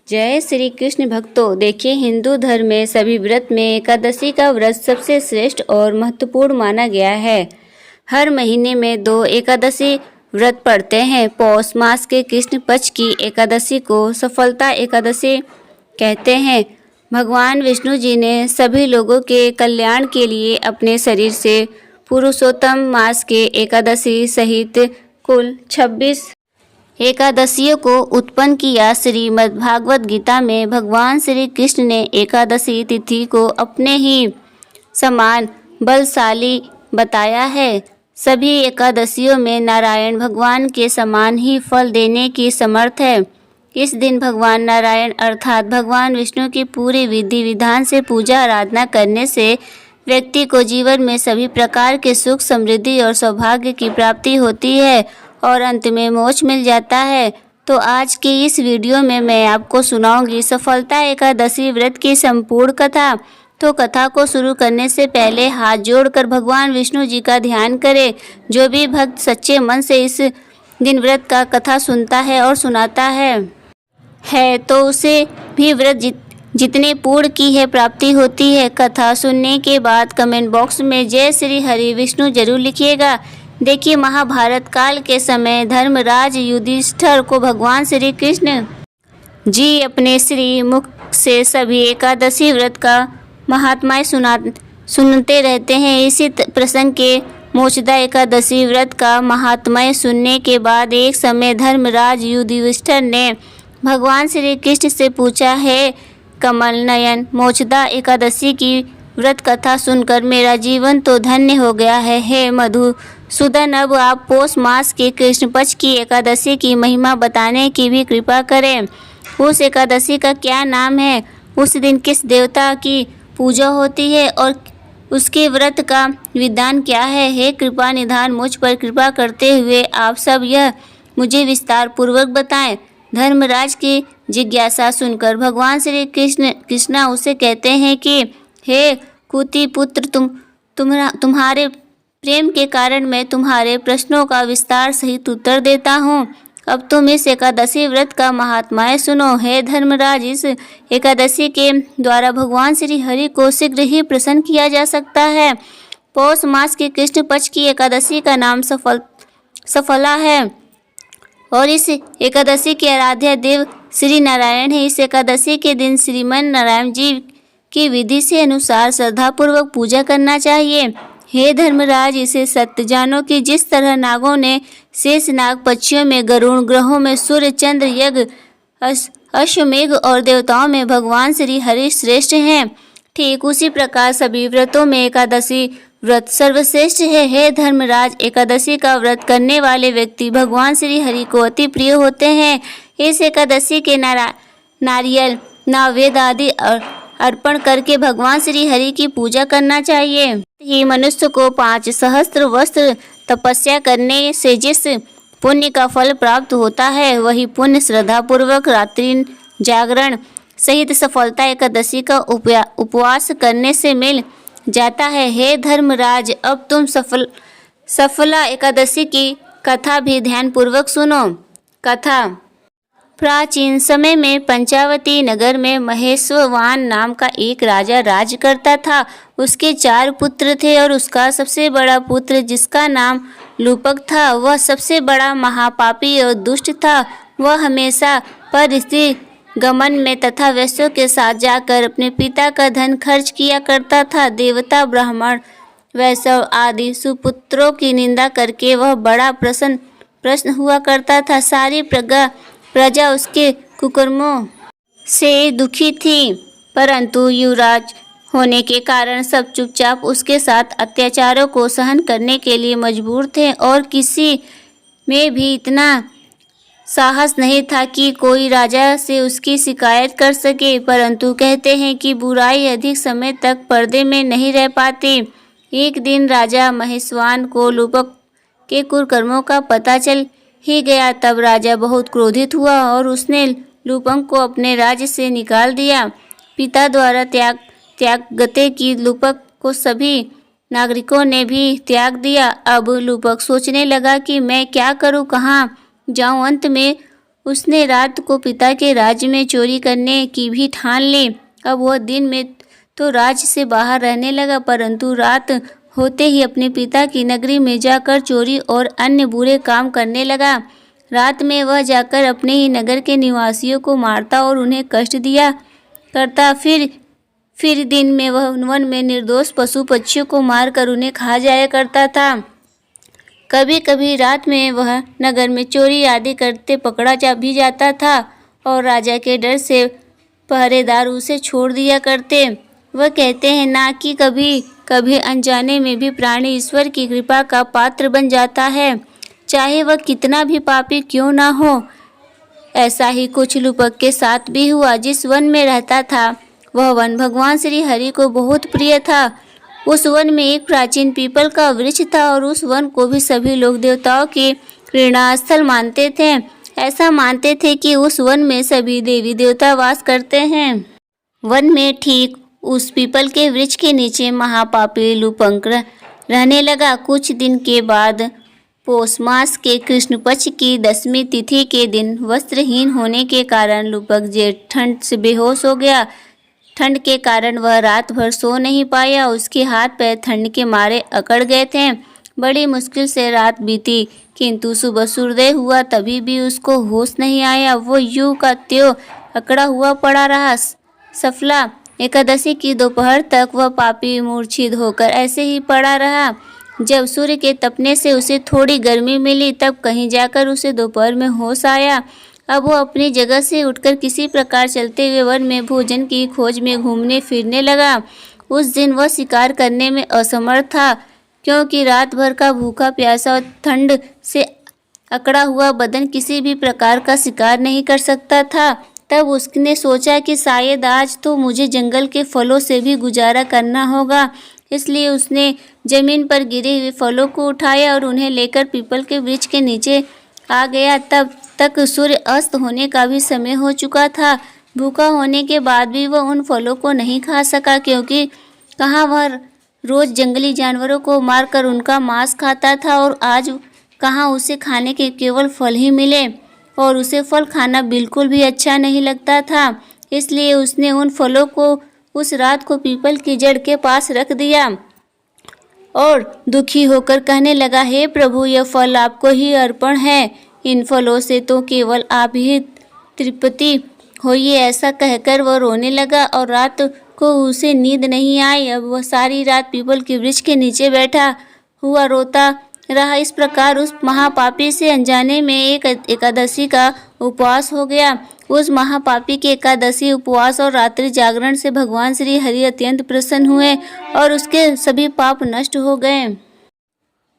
जय श्री कृष्ण भक्तों। देखिए, हिंदू धर्म में सभी व्रत में एकादशी का व्रत सबसे श्रेष्ठ और महत्वपूर्ण माना गया है। हर महीने में 2 एकादशी व्रत पड़ते हैं। पौष मास के कृष्ण पक्ष की एकादशी को सफलता एकादशी कहते हैं। भगवान विष्णु जी ने सभी लोगों के कल्याण के लिए अपने शरीर से पुरुषोत्तम मास के एकादशी सहित कुल 26 एकादशियों को उत्पन्न किया। श्रीमद् भागवत गीता में भगवान श्री कृष्ण ने एकादशी तिथि को अपने ही समान बलशाली बताया है। सभी एकादशियों में नारायण भगवान के समान ही फल देने की समर्थ है। इस दिन भगवान नारायण अर्थात भगवान विष्णु की पूरी विधि विधान से पूजा आराधना करने से व्यक्ति को जीवन में सभी प्रकार के सुख, समृद्धि और सौभाग्य की प्राप्ति होती है और अंत में मोक्ष मिल जाता है। तो आज की इस वीडियो में मैं आपको सुनाऊंगी सफलता एकादशी व्रत की संपूर्ण कथा। तो कथा को शुरू करने से पहले हाथ जोड़कर भगवान विष्णु जी का ध्यान करें। जो भी भक्त सच्चे मन से इस दिन व्रत का कथा सुनता है और सुनाता है तो उसे भी व्रत जितने पूर्ण की है प्राप्ति होती है। कथा सुनने के बाद कमेंट बॉक्स में जय श्री हरि विष्णु जरूर लिखिएगा। देखिए, महाभारत काल के समय धर्मराज युधिष्ठिर को भगवान श्री कृष्ण जी अपने श्री मुख से सभी एकादशी व्रत का महात्म्य सुनते रहते हैं। इसी प्रसंग के मोक्षदा एकादशी व्रत का महात्म्य सुनने के बाद एक समय धर्मराज युधिष्ठिर ने भगवान श्री कृष्ण से पूछा, है कमल नयन, मोक्षदा एकादशी की व्रत कथा सुनकर मेरा जीवन तो धन्य हो गया है। हे मधुसूदन, अब आप पौष मास के कृष्ण पक्ष की एकादशी की महिमा बताने की भी कृपा करें। उस एकादशी का क्या नाम है, उस दिन किस देवता की पूजा होती है और उसके व्रत का विधान क्या है। हे कृपा निधान, मुझ पर कृपा करते हुए आप सब यह मुझे विस्तार पूर्वक बताएं। धर्मराज की जिज्ञासा सुनकर भगवान श्री कृष्ण उसे कहते हैं कि हे कुंती पुत्र, तुम्हारे प्रेम के कारण मैं तुम्हारे प्रश्नों का विस्तार सहित उत्तर देता हूँ। अब तुम इस एकादशी व्रत का महात्म्य सुनो। हे धर्मराज, इस एकादशी के द्वारा भगवान श्री हरि को शीघ्र ही प्रसन्न किया जा सकता है। पौष मास की कृष्ण पक्ष की एकादशी का नाम सफला है और इस एकादशी के आराध्य देव श्री नारायण है। इस एकादशी के दिन श्रीमन नारायण जी की विधि से अनुसार श्रद्धापूर्वक पूजा करना चाहिए। हे धर्मराज, इसे सत्य जानो कि जिस तरह नागों ने शेष नाग, पक्षियों में गरुड़, ग्रहों में सूर्य, चंद्र, यज्ञ, अश्वमेघ और देवताओं में भगवान श्री हरि श्रेष्ठ हैं, ठीक उसी प्रकार सभी व्रतों में एकादशी व्रत सर्वश्रेष्ठ है। हे धर्मराज, एकादशी का व्रत करने वाले व्यक्ति भगवान श्री हरि को अति प्रिय होते हैं। इस एकादशी के नारियल, नैवेद्य आदि अर्पण करके भगवान श्री हरि की पूजा करना चाहिए। ही मनुष्य को 5 सहस्त्र वस्त्र तपस्या करने से जिस पुण्य का फल प्राप्त होता है, वही पुण्य श्रद्धा पूर्वक रात्रि जागरण सहित सफलता एकादशी का उपवास करने से मिल जाता है। हे धर्मराज, अब तुम सफला एकादशी की कथा भी ध्यान पूर्वक सुनो। कथा। प्राचीन समय में पंचावती नगर में महेश्वरवान नाम का एक राजा राज करता था। उसके 4 पुत्र थे और उसका सबसे बड़ा पुत्र, जिसका नाम लूपक था, वह सबसे बड़ा महापापी और दुष्ट था। वह हमेशा पर स्त्री गमन में तथा वैश्यों के साथ जाकर अपने पिता का धन खर्च किया करता था। देवता, ब्राह्मण, वैश्य आदि सुपुत्रों की निंदा करके वह बड़ा प्रश्न हुआ करता था। सारी प्रजा उसके कुकर्मों से दुखी थी, परंतु युवराज होने के कारण सब चुपचाप उसके साथ अत्याचारों को सहन करने के लिए मजबूर थे और किसी में भी इतना साहस नहीं था कि कोई राजा से उसकी शिकायत कर सके। परंतु कहते हैं कि बुराई अधिक समय तक पर्दे में नहीं रह पाती। एक दिन राजा महेश्वान को लूपक के कुकर्मों का पता चल ही गया। तब राजा बहुत क्रोधित हुआ और उसने लूपक को अपने राज्य से निकाल दिया। पिता द्वारा त्याग गते की लूपक को सभी नागरिकों ने भी त्याग दिया। अब लूपक सोचने लगा कि मैं क्या करूं, कहाँ जाऊं। अंत में उसने रात को पिता के राज्य में चोरी करने की भी ठान ली। अब वह दिन में तो राज्य से बाहर रहने लगा, परंतु रात होते ही अपने पिता की नगरी में जाकर चोरी और अन्य बुरे काम करने लगा। रात में वह जाकर अपने ही नगर के निवासियों को मारता और उन्हें कष्ट दिया करता। फिर दिन में वह वन में निर्दोष पशु पक्षियों को मारकर उन्हें खा जाया करता था। कभी कभी रात में वह नगर में चोरी आदि करते पकड़ा भी जाता था और राजा के डर से पहरेदार उसे छोड़ दिया करते। वह कहते हैं ना कि कभी कभी अनजाने में भी प्राणी ईश्वर की कृपा का पात्र बन जाता है, चाहे वह कितना भी पापी क्यों ना हो। ऐसा ही कुछ लुपक के साथ भी हुआ। जिस वन में रहता था वह वन भगवान श्री हरि को बहुत प्रिय था। उस वन में एक प्राचीन पीपल का वृक्ष था और उस वन को भी सभी लोग देवताओं के प्रेरणा स्थल मानते थे। ऐसा मानते थे कि उस वन में सभी देवी देवता वास करते हैं। वन में ठीक उस पीपल के वृक्ष के नीचे महापापी लुपंक रहने लगा। कुछ दिन के बाद पौष मास के कृष्ण पक्ष की 10वीं तिथि के दिन वस्त्रहीन होने के कारण लुपक जेठ ठंड से बेहोश हो गया। ठंड के कारण वह रात भर सो नहीं पाया। उसके हाथ पैर ठंड के मारे अकड़ गए थे। बड़ी मुश्किल से रात बीती, किंतु सुबह सूर्योदय हुआ तभी भी उसको होश नहीं आया। वो यूं का त्यों अकड़ा हुआ पड़ा रहा। सफला एकादशी की दोपहर तक वह पापी मूर्छित होकर ऐसे ही पड़ा रहा। जब सूर्य के तपने से उसे थोड़ी गर्मी मिली तब कहीं जाकर उसे दोपहर में होश आया। अब वो अपनी जगह से उठकर किसी प्रकार चलते हुए वन में भोजन की खोज में घूमने फिरने लगा। उस दिन वह शिकार करने में असमर्थ था, क्योंकि रात भर का भूखा प्यासा और ठंड से अकड़ा हुआ बदन किसी भी प्रकार का शिकार नहीं कर सकता था। तब उसने सोचा कि शायद आज तो मुझे जंगल के फलों से भी गुजारा करना होगा। इसलिए उसने जमीन पर गिरे हुए फलों को उठाया और उन्हें लेकर पीपल के वृक्ष के नीचे आ गया। तब तक सूर्य अस्त होने का भी समय हो चुका था। भूखा होने के बाद भी वह उन फलों को नहीं खा सका, क्योंकि कहाँ वह रोज जंगली जानवरों को मारकर उनका मांस खाता था और आज कहाँ उसे खाने के केवल फल ही मिले और उसे फल खाना बिल्कुल भी अच्छा नहीं लगता था। इसलिए उसने उन फलों को उस रात को पीपल की जड़ के पास रख दिया और दुखी होकर कहने लगा, हे प्रभु, यह फल आपको ही अर्पण है। इन फलों से तो केवल आप ही तृप्ति होइए। ऐसा कहकर वह रोने लगा और रात को उसे नींद नहीं आई। अब वह सारी रात पीपल के वृक्ष के नीचे बैठा हुआ रोता रहा। इस प्रकार उस महापापी से अनजाने में एक एकादशी का उपवास हो गया। उस महापापी के एकादशी उपवास और रात्रि जागरण से भगवान श्री हरि अत्यंत प्रसन्न हुए और उसके सभी पाप नष्ट हो गए।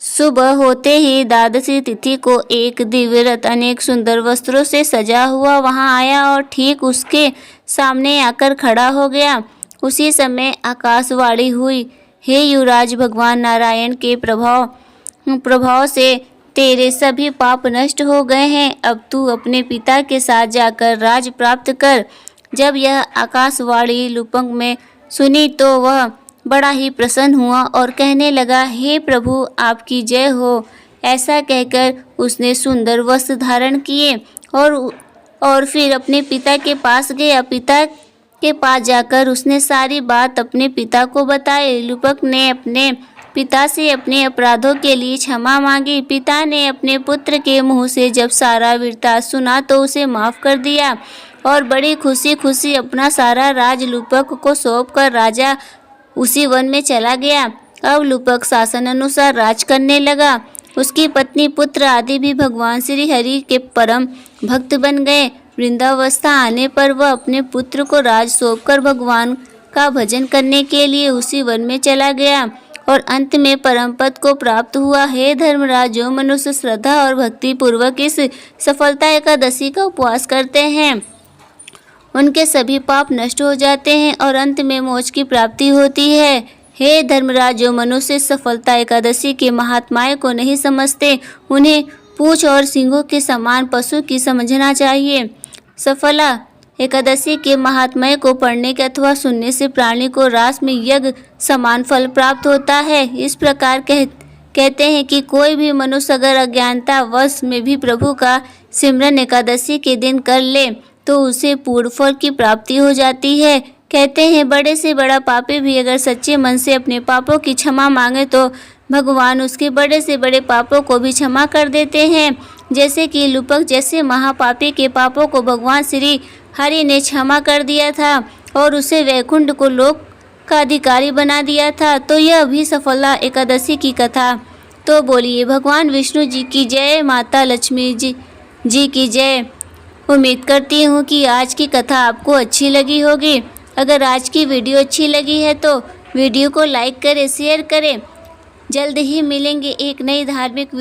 सुबह होते ही द्वादशी तिथि को एक दिव्य रथ अनेक सुंदर वस्त्रों से सजा हुआ वहां आया और ठीक उसके सामने आकर खड़ा हो गया। उसी समय आकाशवाणी हुई, हे युवराज, भगवान नारायण के प्रभाव से तेरे सभी पाप नष्ट हो गए हैं। अब तू अपने पिता के साथ जाकर राज प्राप्त कर। जब यह आकाशवाणी लुपंक में सुनी तो वह बड़ा ही प्रसन्न हुआ और कहने लगा, हे प्रभु, आपकी जय हो। ऐसा कहकर उसने सुंदर वस्त्र धारण किए और फिर अपने पिता के पास गया। पिता के पास जाकर उसने सारी बात अपने पिता को बताई। लुपंक ने अपने पिता से अपने अपराधों के लिए क्षमा मांगी। पिता ने अपने पुत्र के मुंह से जब सारा वृत्तांत सुना तो उसे माफ कर दिया और बड़ी खुशी खुशी अपना सारा राज लुपंक को सौंपकर राजा उसी वन में चला गया। अब लुपंक शासन अनुसार राज करने लगा। उसकी पत्नी, पुत्र आदि भी भगवान श्री हरि के परम भक्त बन गए। वृंदावस्था आने पर वह अपने पुत्र को राज सौंपकर भगवान का भजन करने के लिए उसी वन में चला गया और अंत में परम पद को प्राप्त हुआ। हे धर्मराज, जो मनुष्य श्रद्धा और भक्ति पूर्वक इस सफलता एकादशी का उपवास करते हैं उनके सभी पाप नष्ट हो जाते हैं और अंत में मोक्ष की प्राप्ति होती है। हे धर्मराज, जो मनुष्य सफलता एकादशी के महात्म्य को नहीं समझते उन्हें पूंछ और सींगों के समान पशु की समझना चाहिए। सफला एकादशी के महात्म्य को पढ़ने के अथवा सुनने से प्राणी को रास में यज्ञ समान फल प्राप्त होता है। इस प्रकार कहते हैं कि कोई भी मनुष्य अगर अज्ञानता वश में भी प्रभु का सिमरन एकादशी के दिन कर ले तो उसे पूर्ण फल की प्राप्ति हो जाती है। कहते हैं बड़े से बड़ा पापी भी अगर सच्चे मन से अपने पापों की क्षमा मांगे तो भगवान उसके बड़े से बड़े पापों को भी क्षमा कर देते हैं। जैसे कि लुपक जैसे महापापी के पापों को भगवान श्री हरि ने क्षमा कर दिया था और उसे वैकुंठ को लोक का अधिकारी बना दिया था। तो यह भी सफला एकादशी की कथा। तो बोलिए भगवान विष्णु जी की जय, माता लक्ष्मी जी की जय। उम्मीद करती हूँ कि आज की कथा आपको अच्छी लगी होगी। अगर आज की वीडियो अच्छी लगी है तो वीडियो को लाइक करें, शेयर करें। जल्द ही मिलेंगे एक नई धार्मिक